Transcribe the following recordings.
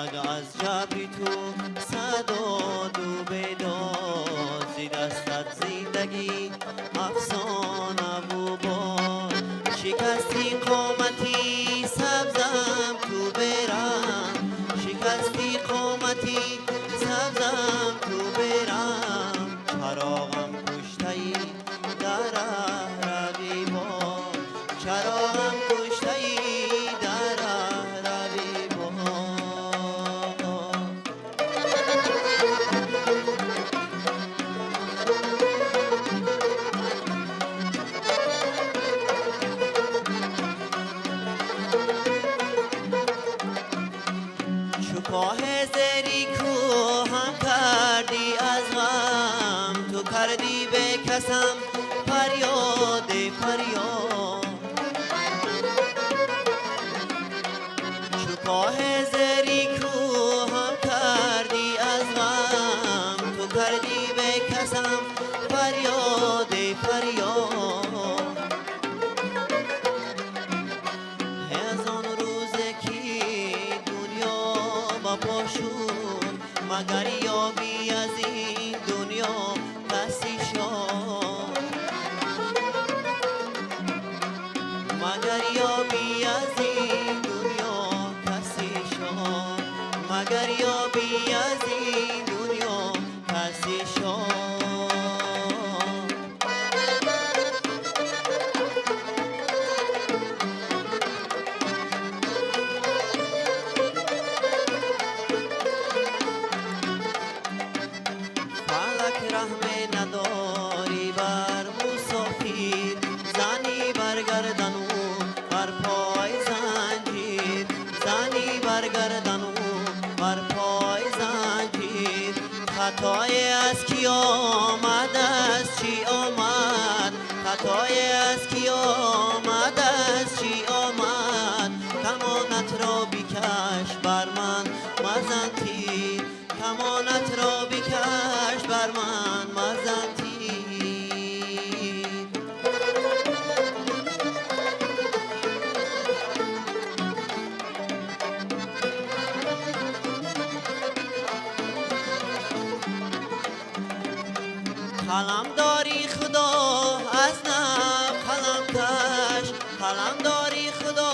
مگه از جبری تو صداد و بیداد زی دستت زندگی افسانه و باد شکستی قامتی سبزم تو برم شکستی قامتی سبزم تو برم چراغم کشتهی در ره روی باد چراغم کشتهی در ره روی باد شکاه زری کو هم کردی از غم تو کردی به کسم فریاد فریاد شکاه زری کو هم کردی از غم تو کردی به کسم فریاد فریاد از آن روز که دنیا با پاشون مگر یابی از این دنیا کسی شد مگر یابی از این دنیا کسی شد مگر یابی از این دنیا کسی شد فلک رحم نداری بر مسافر زنی برگردن و بر پای زنجیر زنی برگردن و بر پای زنجیر خطای از کی آمد از چی آمد خطای از کی آمد از چی آمد کمانت را بکش بر من مزن تیر کمانت را بکش بر من مزن تیر قلم داری خدا از نب قلم کش قلم داری خدا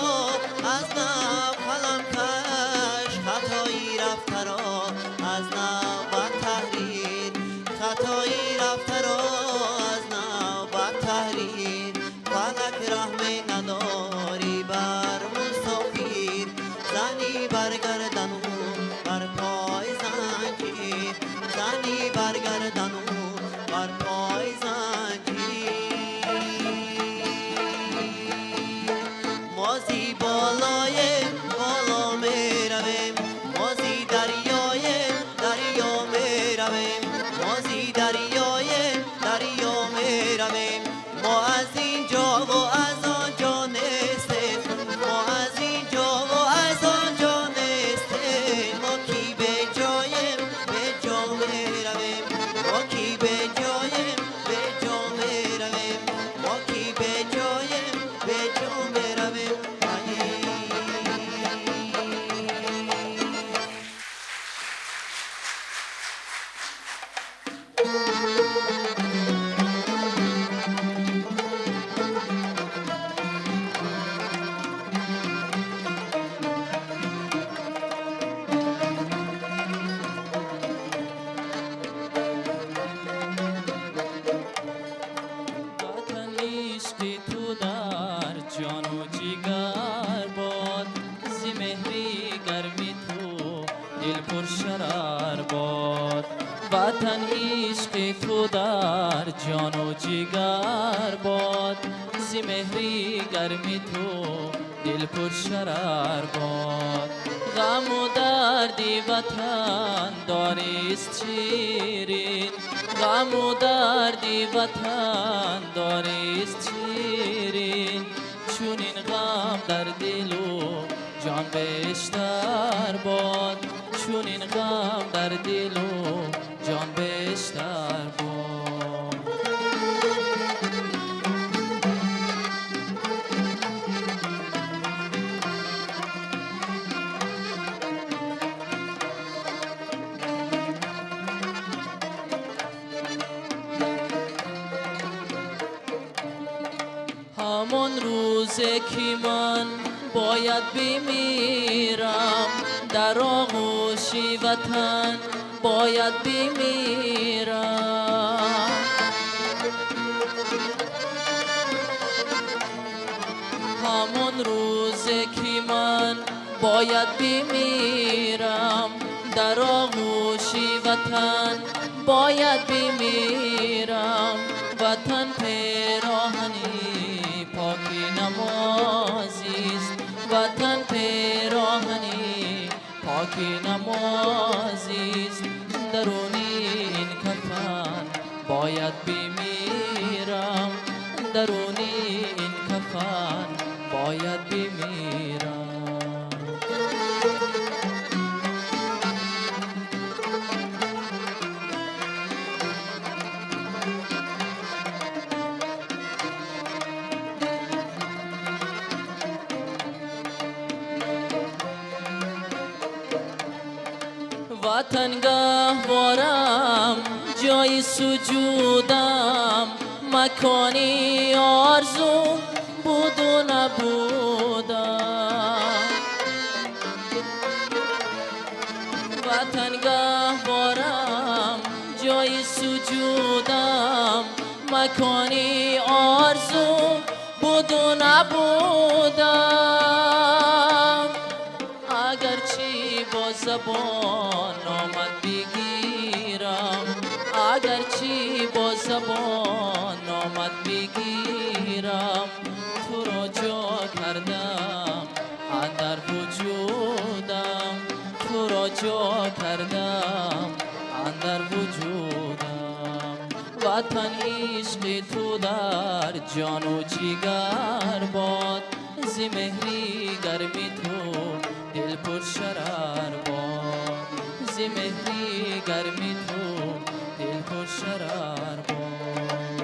از نب قلم کش خطایی رفته را از نب بر تحریر خطایی رفته را از نب بر تحریر فلک رحم نداری بر مسافر زنی برگردن و بر پای زنجیر زنی برگردن و بر پای زنجیر مازی بالای بالا می رویم مازی دریای دریا می رویم مازی دریای دریا می رویم ما از اینجا و از آنجا نیستیم ما از اینجا و از آنجا نیستیم ما کی به جایم به جا می رویم ما کی به جایم به جا می رویم ما کی به جایم به جا می رویم وطن عشق تو در جان و جگر باد ز مهری گرمی تو دل پر شرر باد وطن عشق تو در جان و جگر باد ز مهری گرمی تو دل پر شرر باد غم و دردی وطن داریست شیرین غم و دردی وطن داریست شیرین چون این غم در دل و جان بیشتر باد چون این غم در دل و جان بیشتر باد همون روزه که من باید بمیرم در آغوش وطن باید بمیرم همون روزه که من باید بمیرم در آغوش وطن باید بمیرم وطن پیراهنی پاکی نمازیست وطن پیراهنی پاکی نمازیست درونی این کفن باید بمیرم درونی این کفن باید بمیرم وطن گهوارم جای سجودم مکانی آرزو بود و نبودم وطن گهوارم جای سجودم مکانی آرزو بود و نبودم اگرچه با زبان آمد بگیرم اگرچه با زبان آمد بگیرم تو را جا کردم اندر وجودم تو را جا کردم اندر وجودم وطن عشق تو در جان و جگر باد ز مهری گرمی تو دل پر شرر باد ز مهری گرمی تو دل پر شرر باد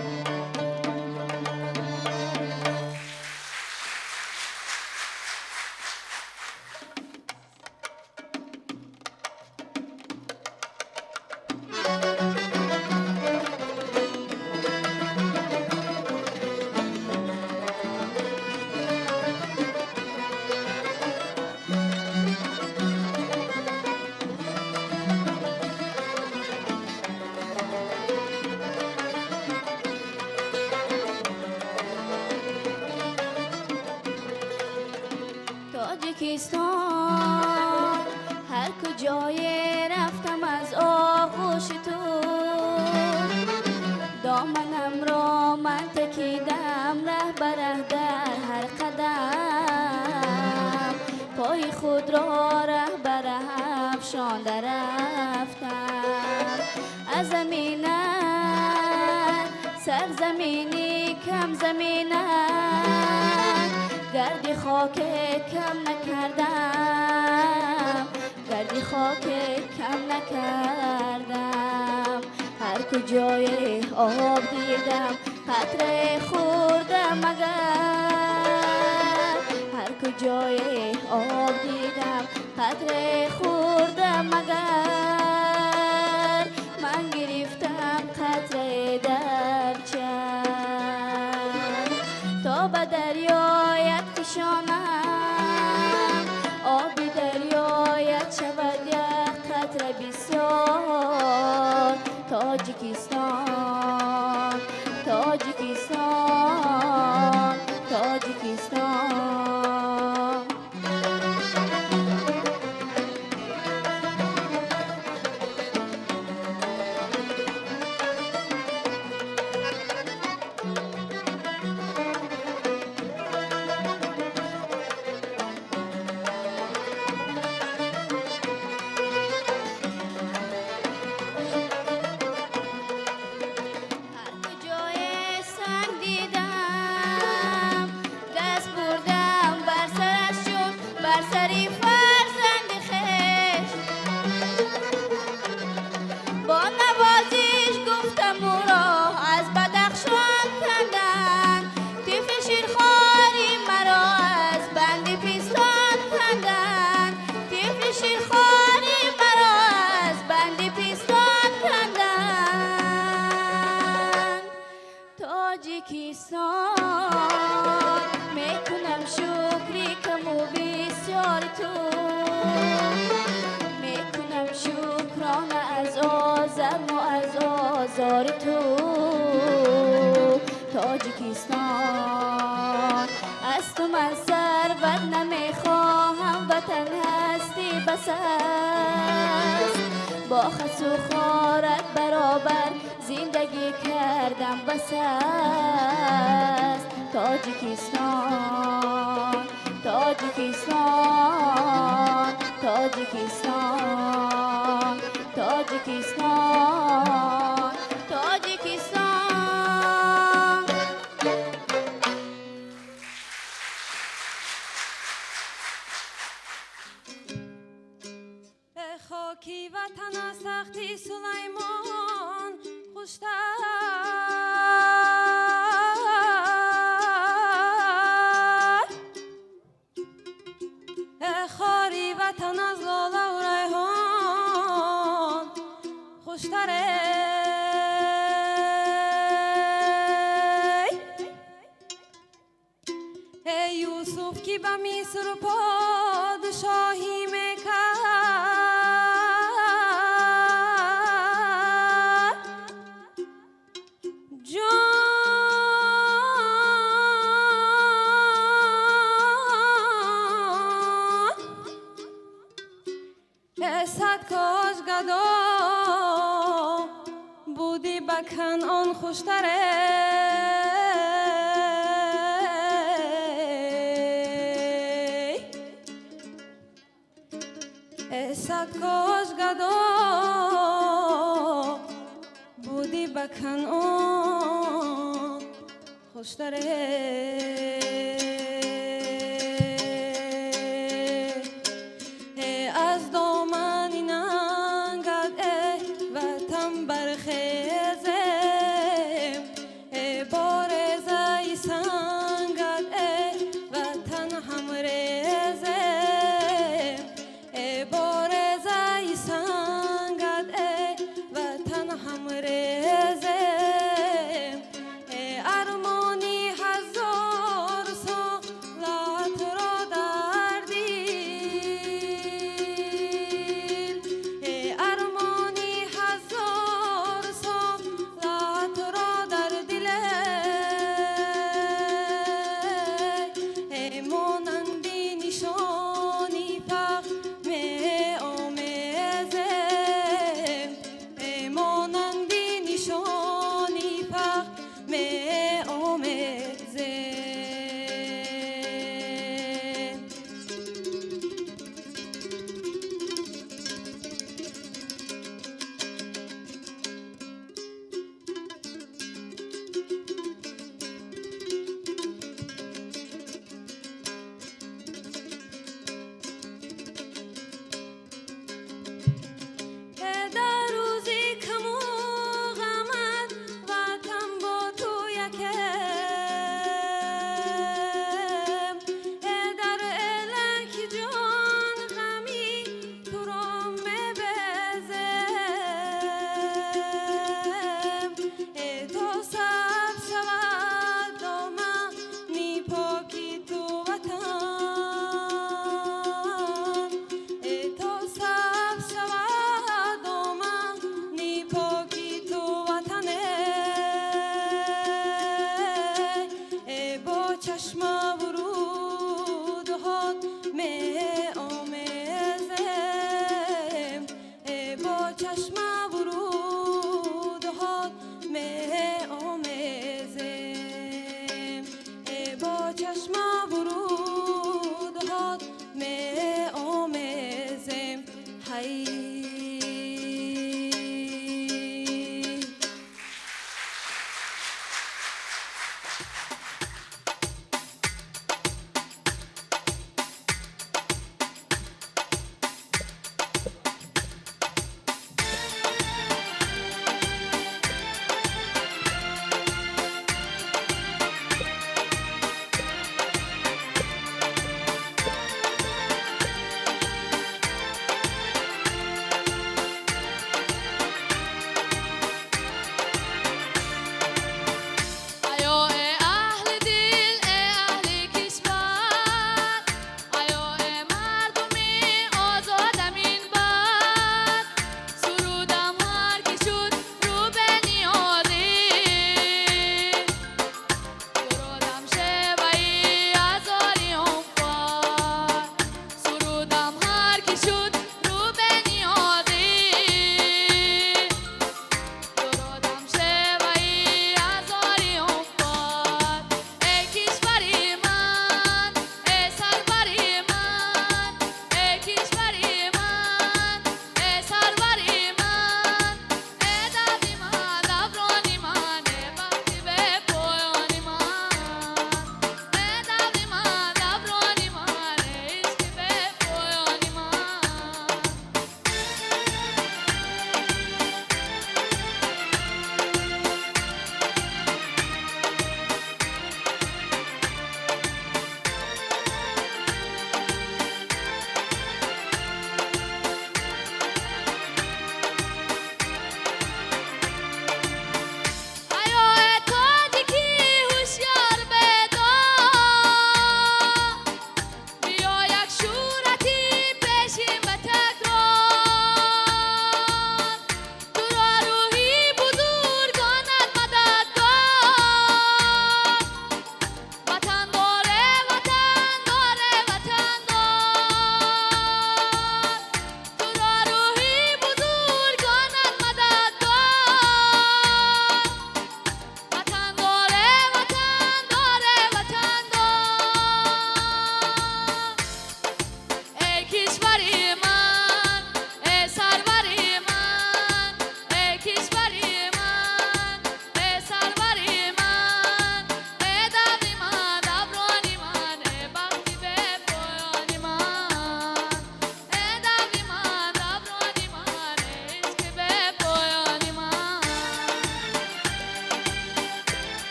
تاجیکستان هر کجای رفتم از آغوش تو دامنم را من تکیدم ره به ره در هر قدم پای خود را ره به ره افشانده رفتم از زمینت سرزمینی کم زمینت گردی خاک کم نکردم گردی خاک کم نکردم هر کجای آب دیدم قطره خوردم مگر هر کجای آب دیدم قطره خوردم مگر من گرفتم قطره در چشم تا به دریایت کشانم آب دریایت شود یک قطره بسیار تاجیکستان تاجیکستان تاجیکستان گلزار تو تاجیکستان. از تو من ثروت نمیخواهم، وطن هستی بس است. با خس و خارت برابر زندگی کردم بس است. تاجیکستان تاجیکستان تاجیکستان تاجیکستان تاجیکستان. خاکی وطن از سختی سلیمان خوشتر. خاری وطن از لاله و ریحان خوشتره. ای یوسف کی به مصر پادشاهی میکرد، جان صد کاش گدا بودی به کنعان خوشتره. صد کاش گدا بودی به کنعان خوشتره. از دامن ننگت ای وطن برخیزم، بارز ای سنگت ای وطن همریزم، بارز ای سنگت ای وطن همریزم. ارمانی هزار سال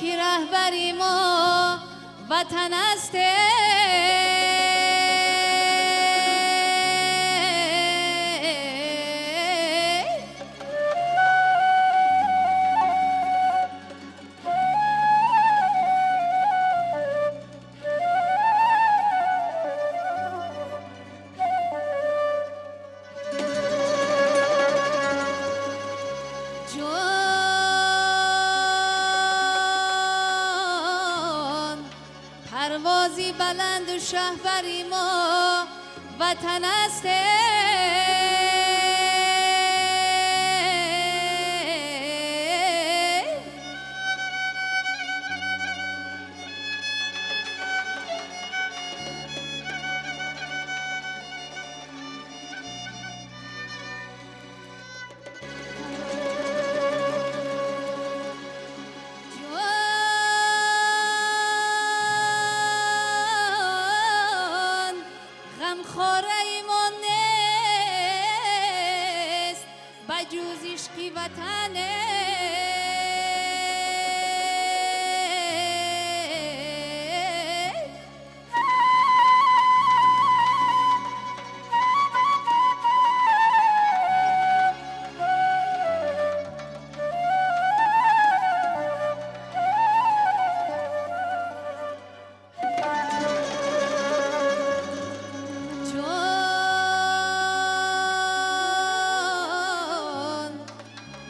که رهبری ما وطن است. پروازی بلند و شهبری ما وطن است. جز عشقی وطنه.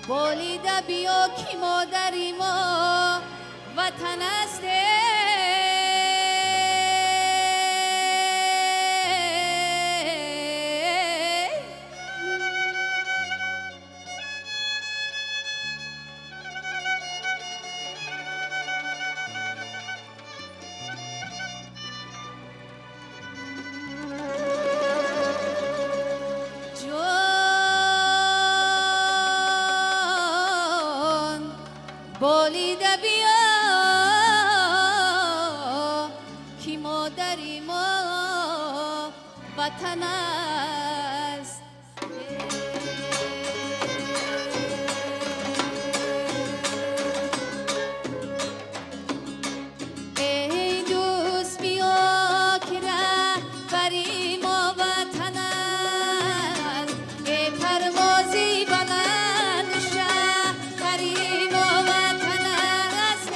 بالیده بیا که مادری ما وطن است. بالیده بیا که مادری ما وطن است. ای دوست بیا که رهبری ما وطن است. ای پروازی بلند شهری ما وطن است.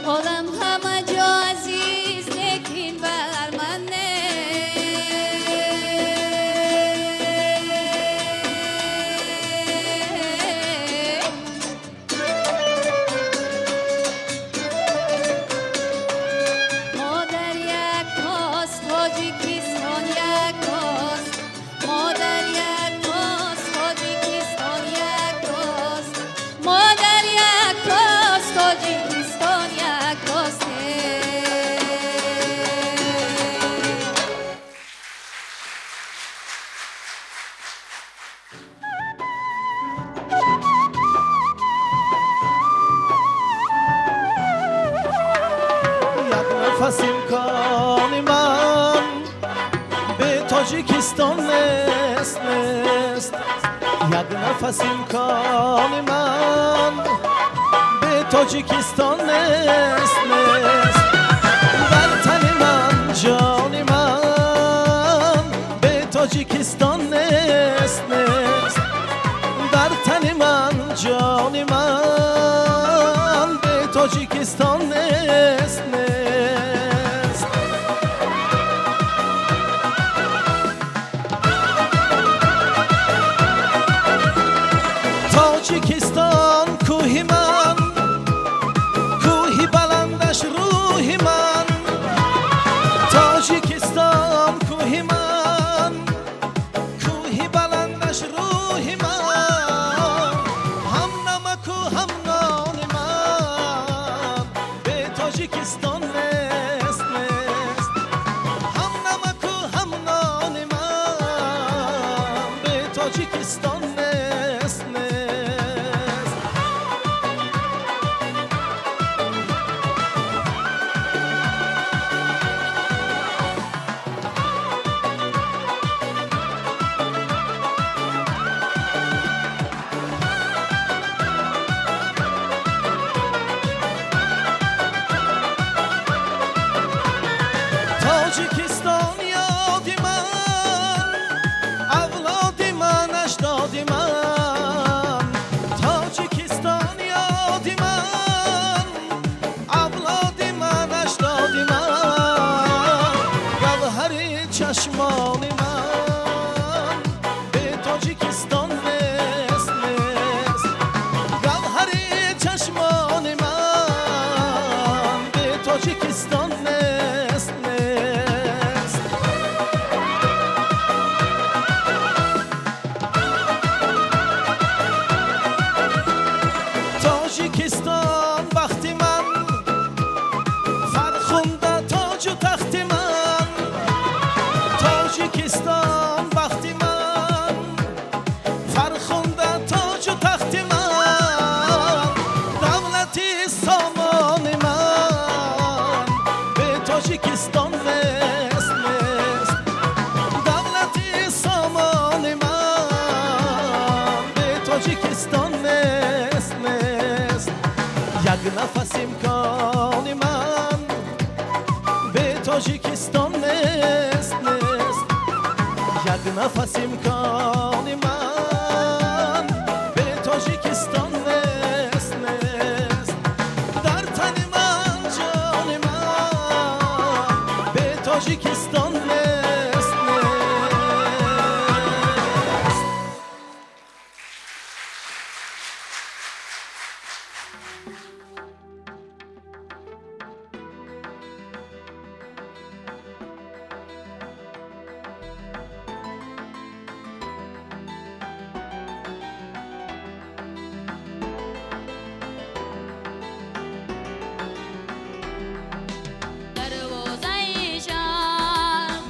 عالم همه جا عزیز لیکن بر من نه. ما در یک تاست تاجیکستان یک تاست، ما در یک تاست تاجیکستان یک تاست، ما در یک تاست تاجیکستان یک تاست. یک نفس امکان من به تاجیکستان نیست نیست، یک نفس امکان من به تاجیکستان نیست نیست، در تن من جان من به تاجیکستان نیست نیست، در تن من جان من به تاجیکستان نیست نیست. تاجیکستان کوهی من، کوهی بلندش روحی من، تاجیکستان کوهی من، کوهی بلندش روحی من، هم نمک و هم نان من به تاجیکستان نیست نیست، هم نمک و هم نان من به تاجیکستان نیست نیست. تاجیکستان یادی من، اولادی من اجدادی من، تاجیکستان یادی من، اولادی من اجدادی من، گوهر چشمان من به تاجیکستان نیست نیست، گوهر چشمان من به تاجیکستان نیست نیست. تاجیکستان وقتی من فرخنده تاج و تخت من، تاجیکستان وقتی من فرخنده تاج و تخت من، دولتی سامان من به تاجیکستان نیست نیست، دولتی سامان من به تاجیکستان نیست نیست، یک نفس امکان من به تاجیکستان نیست نیست، یک نفس امکان من به تاجیکستان نیست نیست، در تن من جان من به تاجیکستان نیست نیست. دروازه شم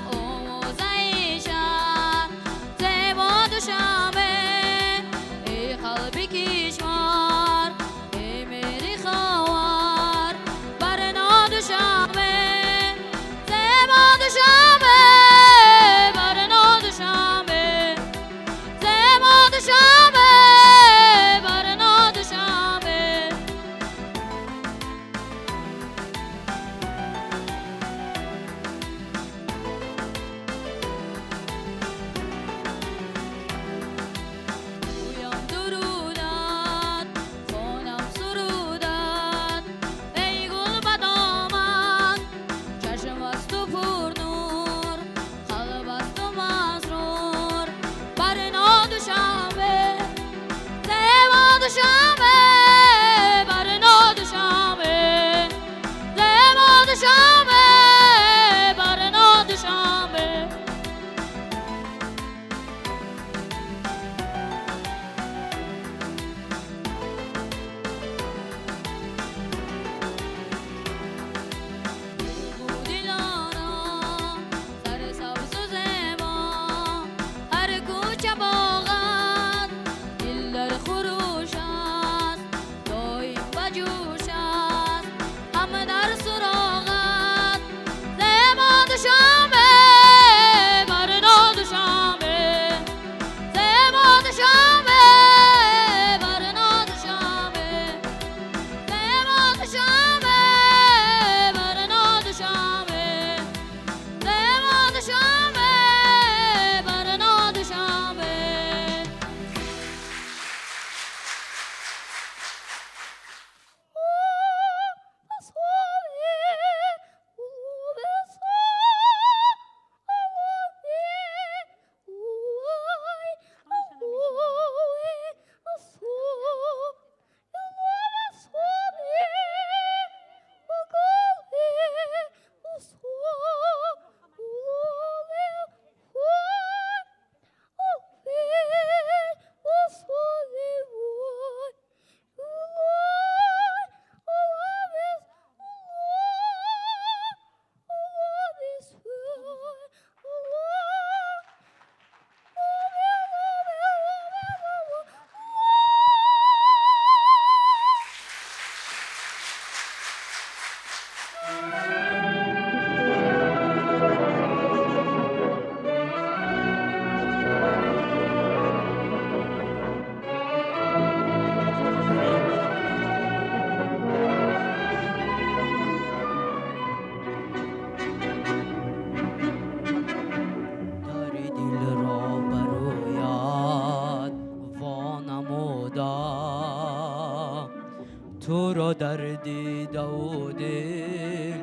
تو را در دیده و دل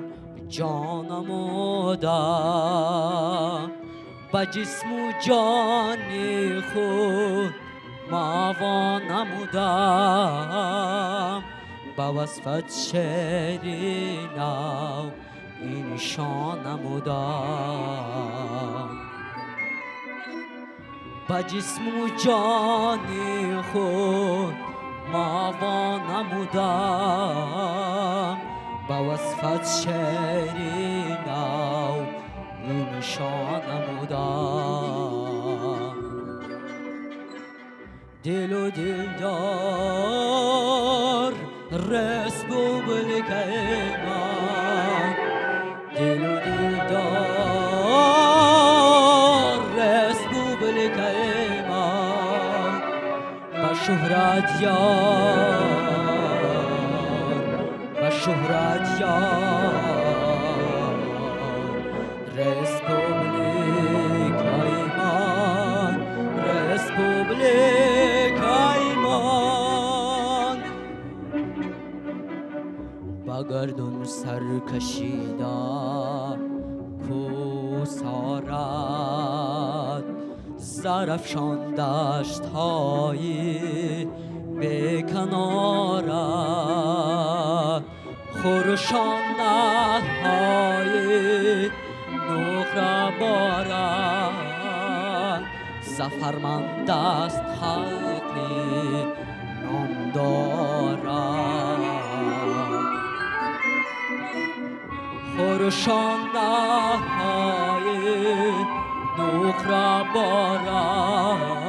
جانم و دم به جسم و جان خود ما نمودم به وصفت شیرینم این شان نمودم به جسم و جان خود ما نمودم به وصفت شیرینم این شان نمودم دل و دلدار رسپوبلیکه من دل و دلدار رسپوبلیکه من به شهرت یار به شهرت یار رسپوبلیکه من رسپوبلیکه من به گردون سر کشیده کوسارت زرفشان دشت های بیکنارت خورشان نهرهای نقره بارد زفرمند است خلقی نام دارد خورشان نهرهای نقره بارد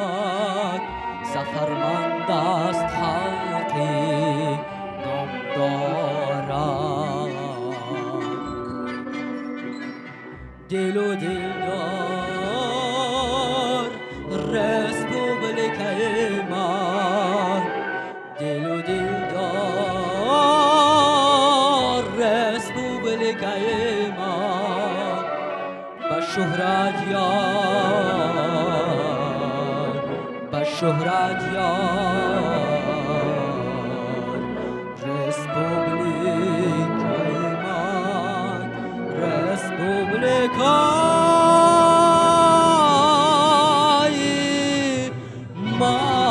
زفرمند است خلقی نام دارد دل و دلدار رسپوبلیکه من دل و دلدار رسپوبلیکه من به شهرت یار به شهرت یار رسپوبلیکه من رسپوبلیکه من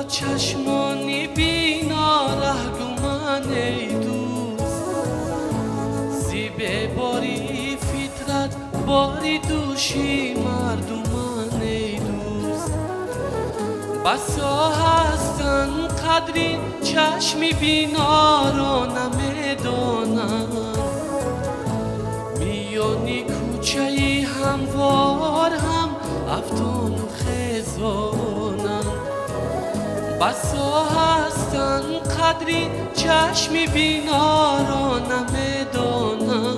چشمانی بینا رهگمان ای دوست، زیبه باری فطرت باری دوشی مردمان ای دوست. بسا هستن قدری چشمی بینا را نمیدانن، میانی کوچه ای هموار هم افتان و خزانن. بسا هستن قدری چشمی بینا را نمیدانن،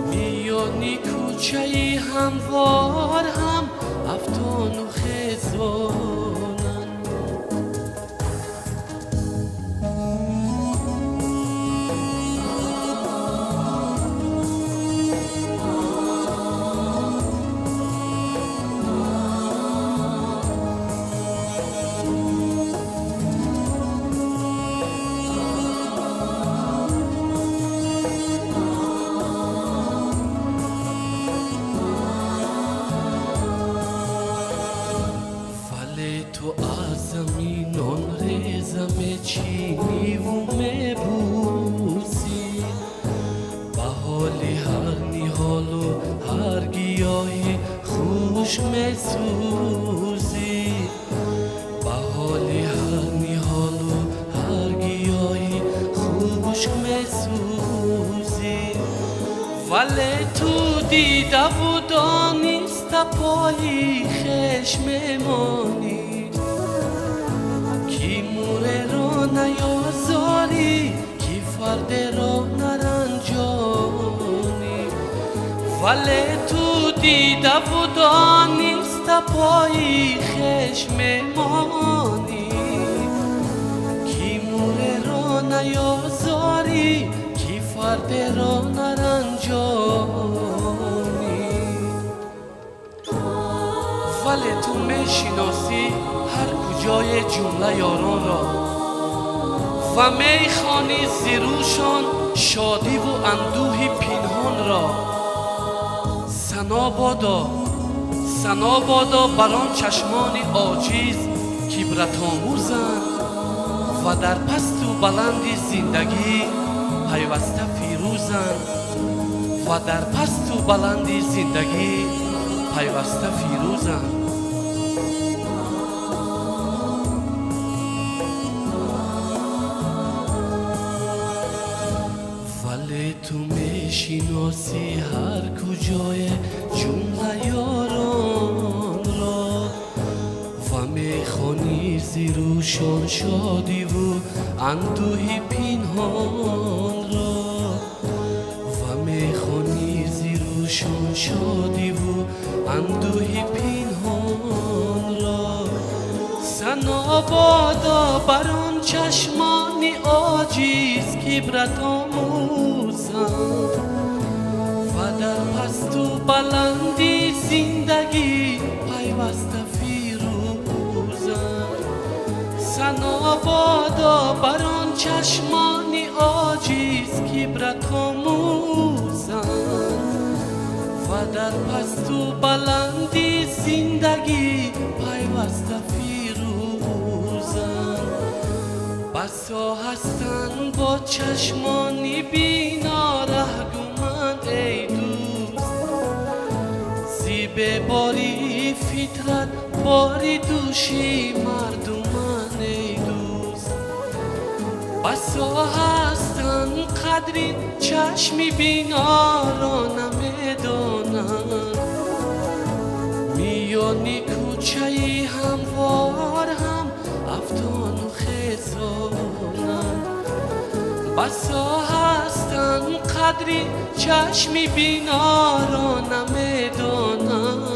میانی کوچه ای هموار هم افتان و خزانن. ولی تو دیده و دانست پای خشم مانی کی موره را نیازاری کی فرد را نرنجانی ولی تو دیده و دانست پای خشم مانی کی موره را نیازاری کی فرد را نرنجانی ولی تو میشناسی هر کجای جمله یاران را و میخوانی زیروشان شادی و اندوه پنهان را سنا بادا بران چشمان عاجز کبرت آموزند و در پست و بلند زندگی پیوسته فیروزند و در پست و بلند زندگی پیوسته فیروزند ولی تو میشناسی هر کجای جمله یاران را و میخوانی زیروشان شادی و اندوه پنهان را و میخوانی زیروشان شادی و اندوه پنهان را سنا بادا بران چشمان عاجز کبرت آموزند و در پست و بلندی زندگی پیوسته فیروزند سنا بادا بران چشمان عاجز کبرت آموزند و در پست و بلندی زندگی پیوسته فیروزند بسا هستند با چشمانی بینا رهگومند ای دوست زیب باری فطرت باری دوشی مردمان ای دوست بسا هستند قدری چشمی بینا را نمیدانند میانی کوچه هموار هم افتان و خزانند بسا هستند قدری چشمی بینا را نمیدانند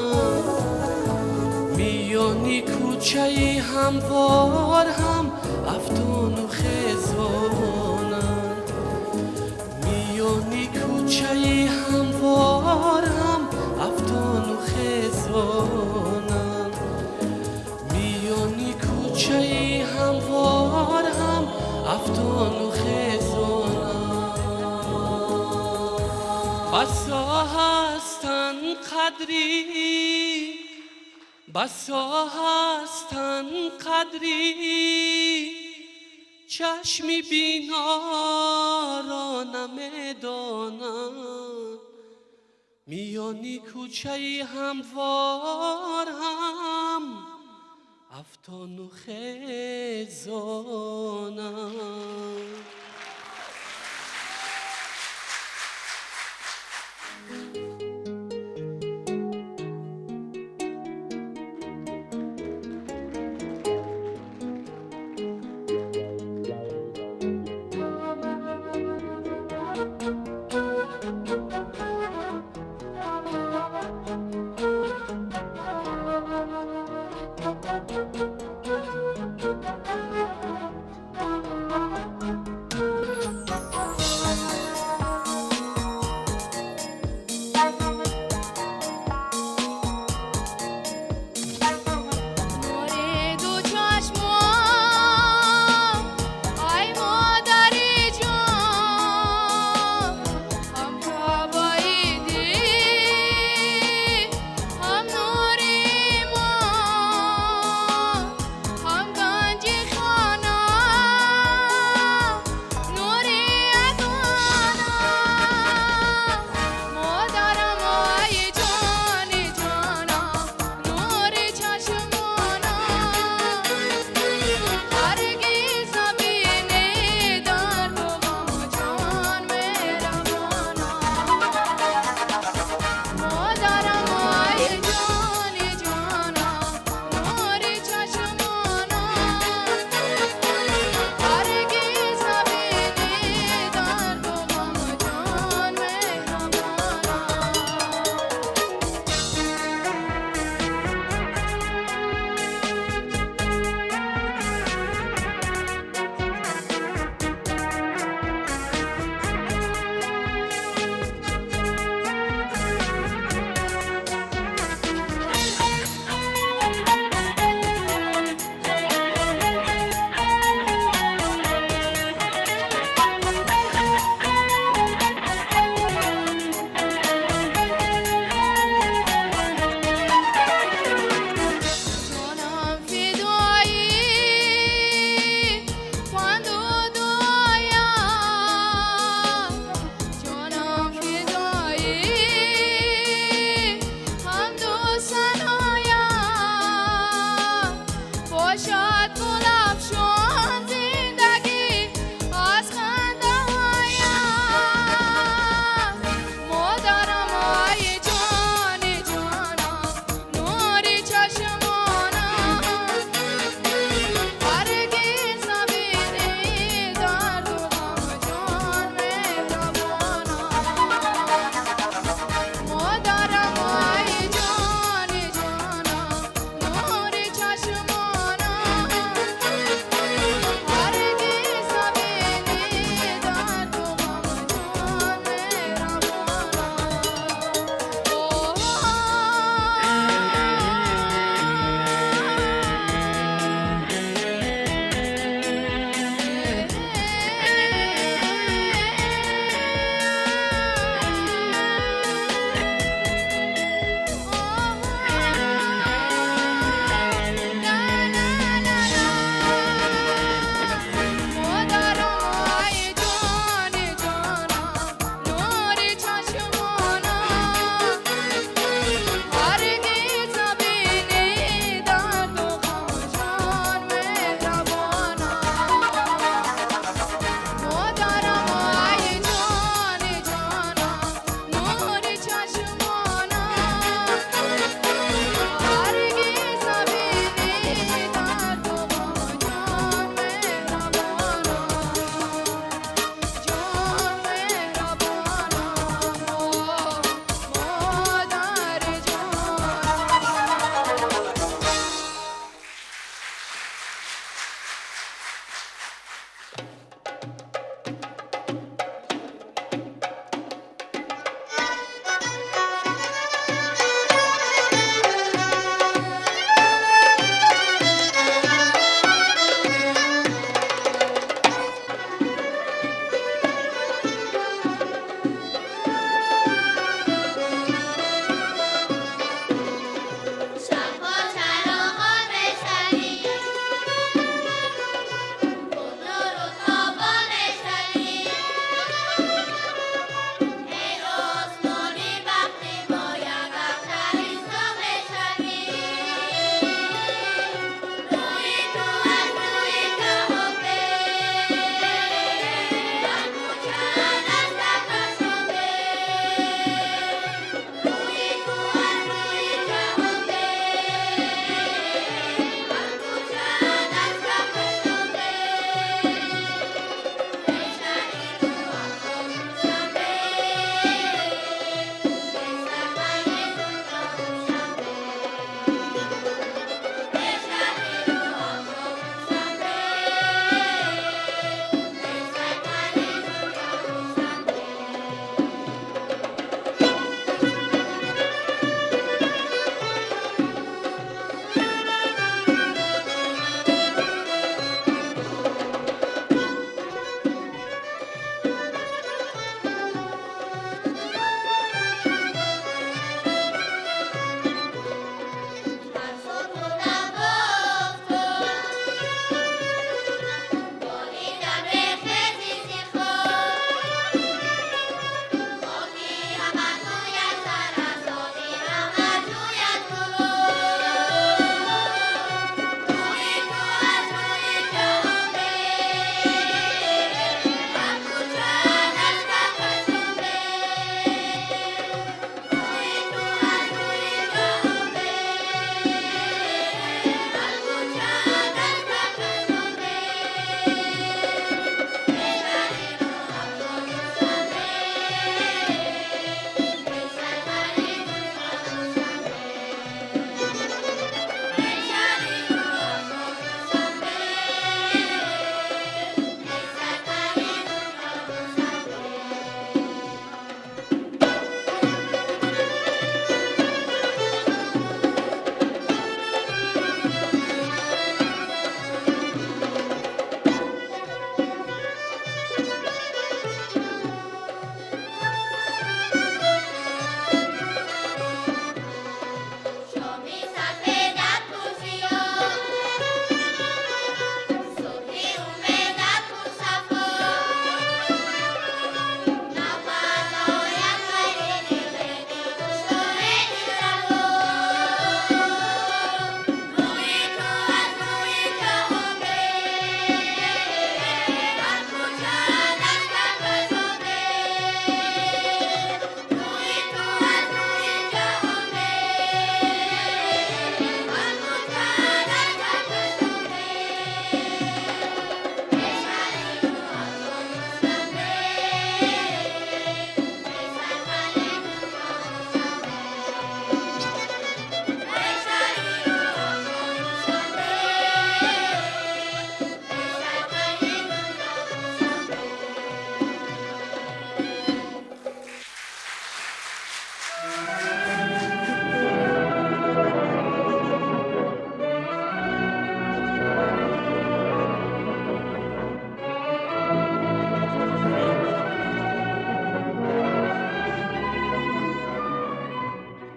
میانی کوچه هموار هم افتان و خزانند میانی کوچه هموار هم افتان و خزانند میانی کوچه هموار هم افتان و خزانند بسا هستند قدری چشمی بینا را نمیدانند میانی کوچه هموار هم افتان و خزانند